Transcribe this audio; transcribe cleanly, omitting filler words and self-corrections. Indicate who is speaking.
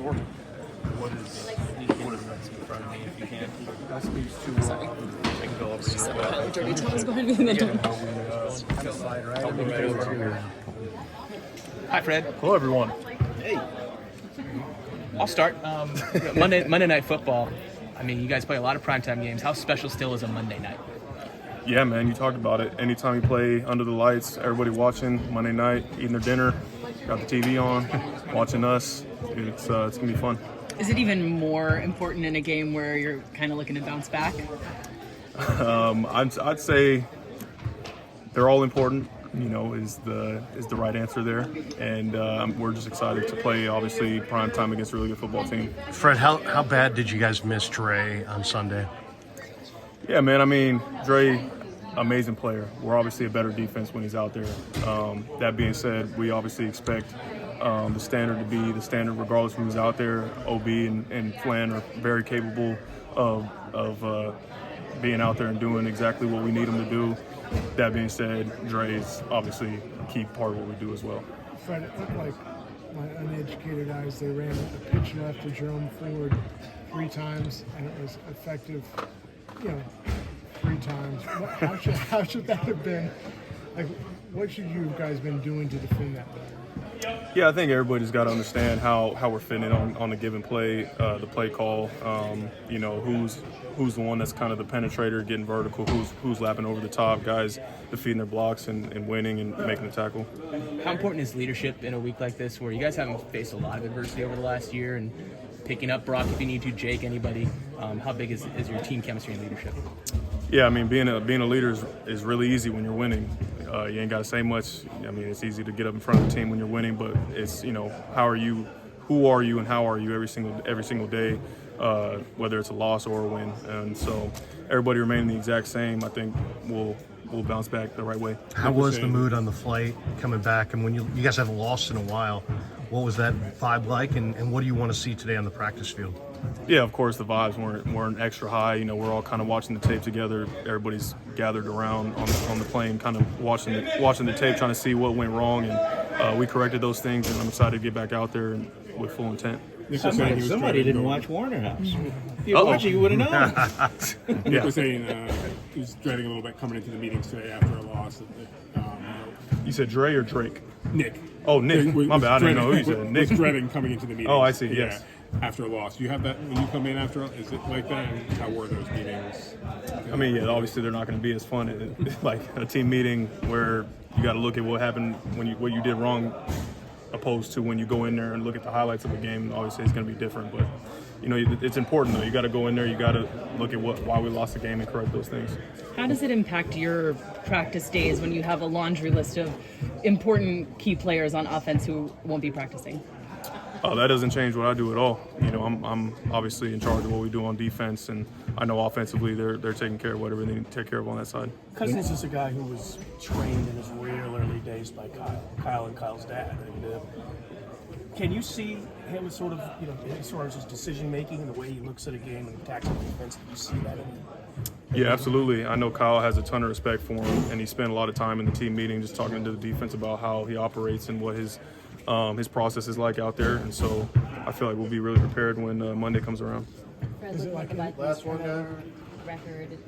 Speaker 1: score? What is next in front of me if you can? That speaks to I can go up to
Speaker 2: Dirty towels behind me in the door.
Speaker 1: I'll be right over here.
Speaker 3: Hi, Fred.
Speaker 1: Hello, everyone.
Speaker 3: Hey. I'll start. Monday Night Football. I mean, you guys play a lot of primetime games. How special still is a Monday night?
Speaker 1: Yeah, man, you talked about it. Anytime you play under the lights, everybody watching Monday night, eating their dinner, got the TV on, watching us. It's gonna be fun.
Speaker 2: Is it even more important in a game where you're kind of looking to bounce back?
Speaker 1: I'd say they're all important. You know, is the right answer there, and we're just excited to play. Obviously, prime time against a really good football team.
Speaker 4: Fred, how bad did you guys miss Dre on Sunday?
Speaker 1: Yeah, man. I mean, Dre, amazing player. We're obviously a better defense when he's out there. That being said, we obviously expect the standard to be the standard regardless of who's out there. OB and Flan are very capable of being out there and doing exactly what we need them to do. That being said, Dre is obviously a key part of what we do as well.
Speaker 5: Fred, it looked like my uneducated eyes, they ran a pitch left to Jerome Ford 3 times, and it was effective, 3 times. How should that have been? Like, what should you guys been doing to defend that better?
Speaker 1: Yeah, I think everybody's got to understand how we're fitting it on a given play, the play call. Who's the one that's kind of the penetrator, getting vertical, who's lapping over the top, guys defeating their blocks and winning and making the tackle.
Speaker 3: How important is leadership in a week like this where you guys haven't faced a lot of adversity over the last year and picking up Brock if you need to, Jake, anybody? How big is your team chemistry and leadership?
Speaker 1: Yeah, I mean, being a leader is really easy when you're winning. You ain't got to say much. I mean, it's easy to get up in front of the team when you're winning, but it's, how are you, who are you, and how are you every single day, whether it's a loss or a win. And so everybody remaining the exact same, I think we'll bounce back the right way.
Speaker 4: How was the mood on the flight coming back? And when you guys haven't lost in a while, what was that vibe like? And what do you want to see today on the practice field?
Speaker 1: Yeah, of course, the vibes weren't extra high. We're all kind of watching the tape together. Everybody's gathered around on the plane, kind of watching the tape, trying to see what went wrong, and we corrected those things. And I'm excited to get back out there and with full intent.
Speaker 6: Somebody didn't watch Warner House. If you were watching, you would have known.
Speaker 7: Nick was saying he was dreading a little bit coming into the meetings today after a loss.
Speaker 1: You said Dre or Drake?
Speaker 7: Nick.
Speaker 1: Oh, Nick. My bad. I didn't know who you said. Nick.
Speaker 7: Was dreading coming into the meetings.
Speaker 1: Oh, I see. Yes.
Speaker 7: After a loss. Do you have that when you come in after? Is it like that? And how were those meetings?
Speaker 1: I mean, yeah, obviously they're not going to be as fun like a team meeting where you got to look at what happened what you did wrong, opposed to when you go in there and look at the highlights of the game. Obviously, it's going to be different, but it's important though. You got to go in there. You got to look at why we lost the game and correct those things.
Speaker 2: How does it impact your practice days when you have a laundry list of important key players on offense who won't be practicing?
Speaker 1: Oh, that doesn't change what I do at all. I'm obviously in charge of what we do on defense, and I know offensively they're taking care of whatever they need to take care of on that side.
Speaker 8: Cousins is a guy who was trained in his real early days by Kyle and Kyle's dad. And, can you see him as sort of, as far as his decision making and the way he looks at a game and attacks the defense? Do you see that in him?
Speaker 1: Yeah, absolutely. I know Kyle has a ton of respect for him, and he spent a lot of time in the team meeting just talking to the defense about how he operates and what his process is like out there, and so I feel like we'll be really prepared when Monday comes around.
Speaker 5: Is it like
Speaker 9: last one, record?